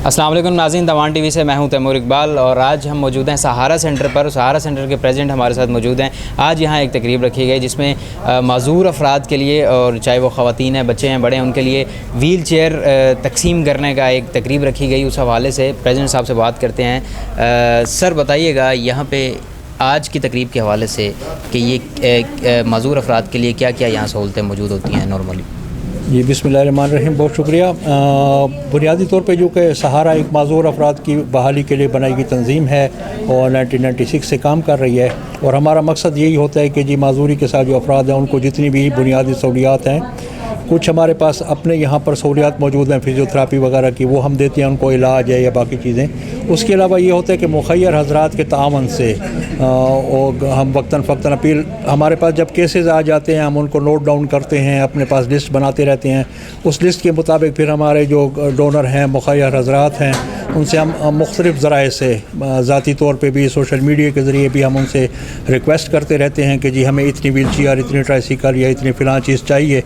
السلام علیکم ناظرین، دوان ٹی وی سے میں ہوں تیمور اقبال، اور آج ہم موجود ہیں سہارا سینٹر پر. سہارا سینٹر کے پریزیڈنٹ ہمارے ساتھ موجود ہیں. آج یہاں ایک تقریب رکھی گئی جس میں معذور افراد کے لیے، اور چاہے وہ خواتین ہیں، بچے ہیں، بڑے ہیں، ان کے لیے ویل چیئر تقسیم کرنے کا ایک تقریب رکھی گئی. اس حوالے سے پریزیڈنٹ صاحب سے بات کرتے ہیں. سر بتائیے گا یہاں پہ آج کی تقریب کے حوالے سے کہ یہ معذور افراد کے لیے کیا کیا یہاں سہولتیں موجود ہوتی ہیں نارملی؟ جی بسم اللہ الرحمن الرحیم، بہت شکریہ. بنیادی طور پہ جو کہ سہارا ایک معذور افراد کی بحالی کے لیے بنائی گئی تنظیم ہے اور 1996 سے کام کر رہی ہے، اور ہمارا مقصد یہی ہوتا ہے کہ جی معذوری کے ساتھ جو افراد ہیں ان کو جتنی بھی بنیادی سہولیات ہیں، کچھ ہمارے پاس اپنے یہاں پر سہولیات موجود ہیں فزیوتھراپی وغیرہ کی، وہ ہم دیتے ہیں ان کو، علاج ہے یا باقی چیزیں. اس کے علاوہ یہ ہوتا ہے کہ مخیر حضرات کے تعاون سے اور ہم وقتاً فوقتاً اپیل، ہمارے پاس جب کیسز آ جاتے ہیں ہم ان کو نوٹ ڈاؤن کرتے ہیں، اپنے پاس لسٹ بناتے رہتے ہیں. اس لسٹ کے مطابق پھر ہمارے جو ڈونر ہیں، مخیر حضرات ہیں، ان سے ہم مختلف ذرائع سے، ذاتی طور پہ بھی، سوشل میڈیا کے ذریعے بھی ہم ان سے ریکویسٹ کرتے رہتے ہیں کہ جی ہمیں اتنی ویل چیئر، اتنی ٹرائسیکل یا اتنی فلاں چیز چاہیے.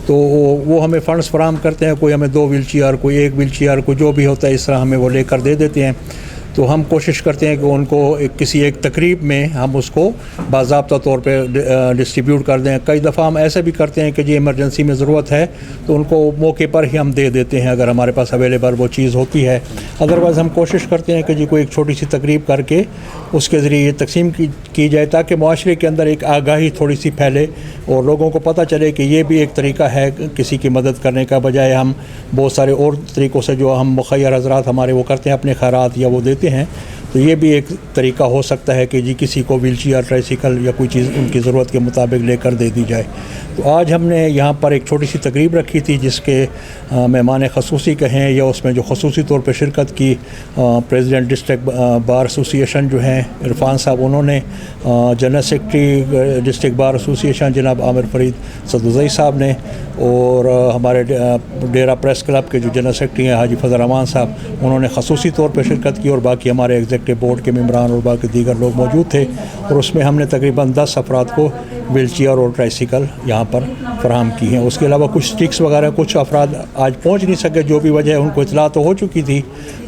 تو وہ ہمیں فنڈز فراہم کرتے ہیں. کوئی ہمیں 2 ویل چیئر، کوئی 1 ویل چیئر، کوئی جو بھی ہوتا ہے اس طرح ہمیں وہ لے کر دے دیتے ہیں. تو ہم کوشش کرتے ہیں کہ ان کو کسی ایک تقریب میں ہم اس کو باضابطہ طور پہ ڈسٹریبیوٹ کر دیں. کئی دفعہ ہم ایسا بھی کرتے ہیں کہ جی ایمرجنسی میں ضرورت ہے تو ان کو موقع پر ہی ہم دے دیتے ہیں اگر ہمارے پاس اویلیبل وہ چیز ہوتی ہے. ادروائز ہم کوشش کرتے ہیں کہ جی کوئی ایک چھوٹی سی تقریب کر کے اس کے ذریعے یہ تقسیم کی جائے، تاکہ معاشرے کے اندر ایک آگاہی تھوڑی سی پھیلے اور لوگوں کو پتہ چلے کہ یہ بھی ایک طریقہ ہے کسی کی مدد کرنے کا، بجائے ہم بہت سارے اور طریقوں سے جو ہم مخیر حضرات ہمارے وہ کرتے ہیں اپنے خیرات یا وہ دیتے ہیں. تو یہ بھی ایک طریقہ ہو سکتا ہے کہ جی کسی کو ویل چیئر، ٹرائسیکل یا کوئی چیز ان کی ضرورت کے مطابق لے کر دے دی جائے. تو آج ہم نے یہاں پر ایک چھوٹی سی تقریب رکھی تھی جس کے مہمان خصوصی کہیں یا اس میں جو خصوصی طور پہ شرکت کی پریزیڈنٹ ڈسٹرکٹ بار ایسوسی ایشن جو ہیں عرفان صاحب، انہوں نے، جنرل سیکرٹری ڈسٹرکٹ بار ایسوسی ایشن جناب عامر فرید صدوزئی صاحب نے، اور ہمارے ڈیرہ پریس کلب کے جو جنرل سیکرٹری ہیں حاجی فضل رحمان صاحب، انہوں نے خصوصی طور پہ شرکت کی، اور باقی ہمارے ایگزیکٹو بورڈ کے ممبران اور باقی دیگر لوگ موجود تھے. اور اس میں ہم نے تقریباً 10 افراد کو ویل چیئر اور ٹرائسیکل یہاں پر فراہم کی ہیں. اس کے علاوہ کچھ اسٹکس وغیرہ، کچھ افراد آج پہنچ نہیں سکے، جو بھی وجہ ہے ان کو اطلاع تو ہو چکی تھی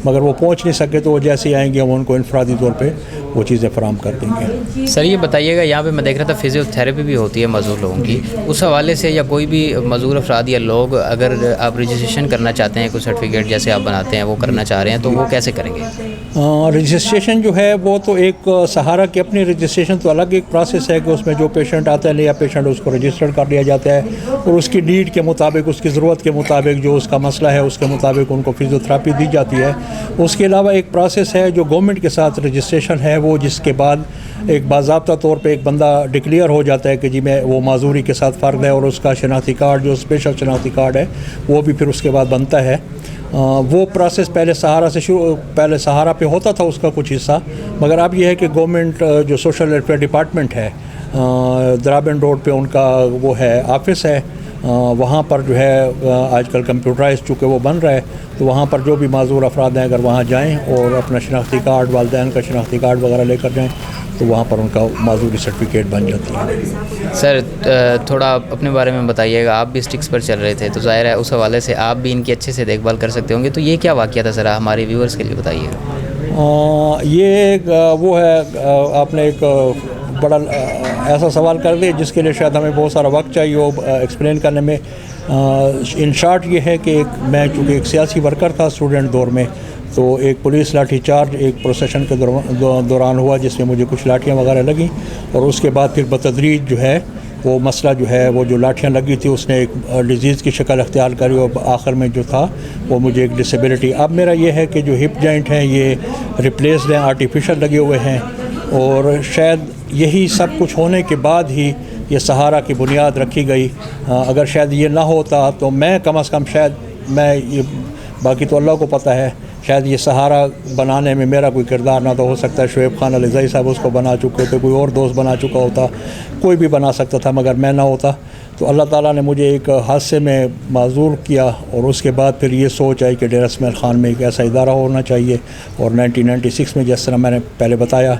مگر وہ پہنچ نہیں سکے، تو وہ جیسے ہی آئیں گے ہم ان کو انفرادی طور پہ وہ چیزیں فراہم کر دیں گے. سر یہ بتائیے گا یہاں پہ میں دیکھ رہا تھا فزیوتھراپی بھی ہوتی ہے معذور لوگوں کی، اس حوالے سے یا کوئی بھی معذور افراد یا لوگ اگر آپ رجسٹریشن کرنا چاہتے ہیں، کوئی سرٹیفکیٹ جیسے آپ بناتے ہیں وہ کرنا چاہ رہے ہیں، تو وہ کیسے کریں گے؟ رجسٹریشن جو ہے وہ تو ایک سہارا کی اپنی رجسٹریشن تو الگ ایک پروسیس ہے کہ اس میں جو پیشنٹ آتا ہے نیا پیشنٹ اس کو رجسٹر کر لیا جاتا ہے، اور اس کی نیڈ کے مطابق، اس کی ضرورت کے مطابق، جو اس کا مسئلہ ہے اس کے مطابق ان کو فزیوتھراپی دی جاتی ہے. اس کے علاوہ ایک پروسیس ہے جو گورنمنٹ کے ساتھ رجسٹریشن ہے، وہ جس کے بعد ایک باضابطہ طور پہ ایک بندہ ڈکلیئر ہو جاتا ہے کہ جی میں وہ معذوری کے ساتھ فرد ہے، اور اس کا شناختی کارڈ جو اسپیشل شناختی کارڈ ہے وہ بھی پھر اس کے بعد بنتا ہے. وہ پروسیس پہلے سہارا پہ ہوتا تھا اس کا کچھ حصہ، مگر اب یہ ہے کہ گورنمنٹ جو سوشل ویلفیئر ڈپارٹمنٹ ہے درابن روڈ پہ ان کا وہ ہے آفس ہے، وہاں پر جو ہے آج کل کمپیوٹرائز چونکہ وہ بن رہا ہے، تو وہاں پر جو بھی معذور افراد ہیں اگر وہاں جائیں اور اپنا شناختی کارڈ، والدین کا شناختی کارڈ وغیرہ لے کر جائیں تو وہاں پر ان کا معذوری سرٹیفکیٹ بن جاتی ہے. سر تھوڑا اپنے بارے میں بتائیے گا، آپ بھی اسٹکس پر چل رہے تھے تو ظاہر ہے اس حوالے سے آپ بھی ان کی اچھے سے دیکھ بھال کر سکتے ہوں گے، تو یہ کیا واقعہ تھا ذرا ہمارے ویورز کے لیے بتائیے گا. یہ وہ ہے، آپ نے ایک بڑا ایسا سوال کر دیا جس کے لیے شاید ہمیں بہت سارا وقت چاہیے ہو ایکسپلین کرنے میں. ان شارٹ یہ ہے کہ میں چونکہ ایک سیاسی ورکر تھا اسٹوڈنٹ دور میں، تو ایک پولیس لاٹھی چارج ایک پروسیشن کے دوران ہوا جس میں مجھے کچھ لاٹھیاں وغیرہ لگیں، اور اس کے بعد پھر بتدریج جو ہے وہ مسئلہ جو ہے وہ جو لاٹھیاں لگی تھی اس نے ایک ڈیزیز کی شکل اختیار کری، اور آخر میں جو تھا وہ مجھے ایک ڈسیبلٹی. اب میرا یہ ہے کہ جو ہپ جوائنٹ ہیں یہ ریپلیسڈ ہیں، آرٹیفیشل لگے ہوئے ہیں، اور شاید یہی سب کچھ ہونے کے بعد ہی یہ سہارا کی بنیاد رکھی گئی. اگر شاید یہ نہ ہوتا تو میں کم از کم یہ باقی تو اللہ کو پتہ ہے، شاید یہ سہارا بنانے میں میرا کوئی کردار نہ تو ہو سکتا ہے. شعیب خان علیزئی صاحب اس کو بنا چکے تھے، کوئی اور دوست بنا چکا ہوتا، کوئی بھی بنا سکتا تھا مگر میں نہ ہوتا. تو اللہ تعالیٰ نے مجھے ایک حادثے میں معذور کیا، اور اس کے بعد پھر یہ سوچ آئی کہ ڈیرہ اسماعیل خان میں ایک ایسا ادارہ ہونا چاہیے. اور 1996 میں جس طرح میں نے پہلے بتایا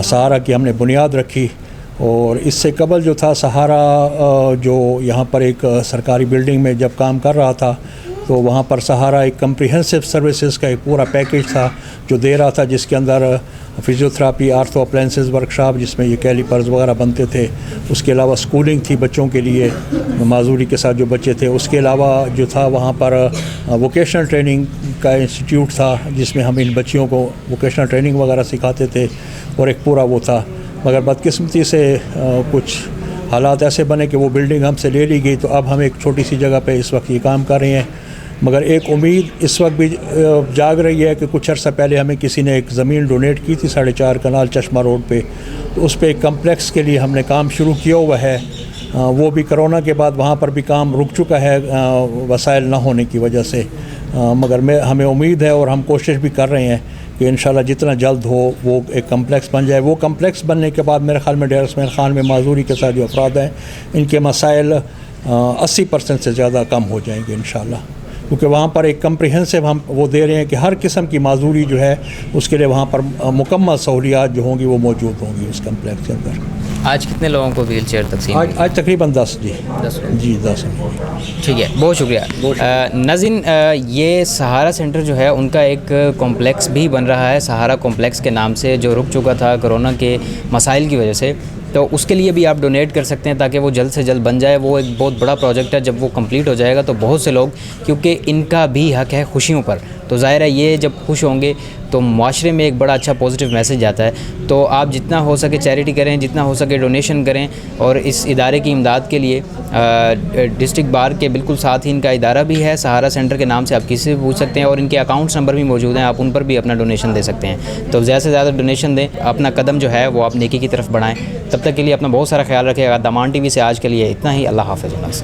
سہارا کی ہم نے بنیاد رکھی. اور اس سے قبل جو تھا سہارا جو یہاں پر ایک سرکاری بلڈنگ میں جب کام کر رہا تھا تو وہاں پر سہارا ایک کمپریہنسو سروسز کا ایک پورا پیکیج تھا جو دے رہا تھا، جس کے اندر فزیوتھراپی، آرتھو اپلائنسز ورکشاپ جس میں یہ کیلیپرز وغیرہ بنتے تھے، اس کے علاوہ سکولنگ تھی بچوں کے لیے معذوری کے ساتھ جو بچے تھے، اس کے علاوہ جو تھا وہاں پر ووکیشنل ٹریننگ کا انسٹیٹیوٹ تھا جس میں ہم ان بچیوں کو ووکیشنل ٹریننگ وغیرہ سکھاتے تھے، اور ایک پورا وہ تھا. مگر بدقسمتی سے کچھ حالات ایسے بنے کہ وہ بلڈنگ ہم سے لے لی گئی، تو اب ہم ایک چھوٹی سی جگہ پہ اس وقت یہ کام کر رہے ہیں. مگر ایک امید اس وقت بھی جاگ رہی ہے کہ کچھ عرصہ پہلے ہمیں کسی نے ایک زمین ڈونیٹ کی تھی 4.5 کنال چشمہ روڈ پہ، تو اس پہ ایک کمپلیکس کے لیے ہم نے کام شروع کیا ہوا ہے. وہ بھی کرونا کے بعد وہاں پر بھی کام رک چکا ہے وسائل نہ ہونے کی وجہ سے. مگر ہمیں امید ہے اور ہم کوشش بھی کر رہے ہیں کہ انشاءاللہ جتنا جلد ہو وہ ایک کمپلیکس بن جائے. وہ کمپلیکس بننے کے بعد میرے خیال میں ڈیر اسماعیل خان میں معذوری کے ساتھ جو افراد ہیں ان کے مسائل 80% سے زیادہ کم ہو جائیں گے انشاءاللہ، کیونکہ وہاں پر ایک کمپریہنسو ہم وہ دے رہے ہیں کہ ہر قسم کی معذوری جو ہے اس کے لیے وہاں پر مکمل سہولیات جو ہوں گی وہ موجود ہوں گی اس کمپلیکس کے اندر. آج کتنے لوگوں کو ویل چیئر تقسیم؟ آج تقریباً 10. جی 10. ٹھیک ہے، بہت شکریہ. ناظرین، یہ سہارا سینٹر جو ہے ان کا ایک کمپلیکس بھی بن رہا ہے سہارا کمپلیکس کے نام سے، جو رک چکا تھا کرونا کے مسائل کی وجہ سے. تو اس کے لیے بھی آپ ڈونیٹ کر سکتے ہیں تاکہ وہ جلد سے جلد بن جائے. وہ ایک بہت بڑا پروجیکٹ ہے، جب وہ کمپلیٹ ہو جائے گا تو بہت سے لوگ، کیونکہ ان کا بھی حق ہے خوشیوں پر، تو ظاہر ہے یہ جب خوش ہوں گے تو معاشرے میں ایک بڑا اچھا پازیٹیو میسیج جاتا ہے. تو آپ جتنا ہو سکے چیریٹی کریں، جتنا ہو سکے ڈونیشن کریں، اور اس ادارے کی امداد کے لیے ڈسٹرکٹ بار کے بالکل ساتھ ہی ان کا ادارہ بھی ہے سہارا سینٹر کے نام سے، آپ کسی سے پوچھ سکتے ہیں، اور ان کے اکاؤنٹس نمبر بھی موجود ہیں، آپ ان پر بھی اپنا ڈونیشن دے سکتے ہیں. تو زیادہ سے زیادہ ڈونیشن دیں، اپنا قدم جو ہے وہ آپ نیکی کی طرف بڑھائیں. تب تک کے لیے اپنا بہت سارا خیال رکھیں گا. دامان ٹی وی سے آج کے لیے اتنا ہی. اللہ حافظ.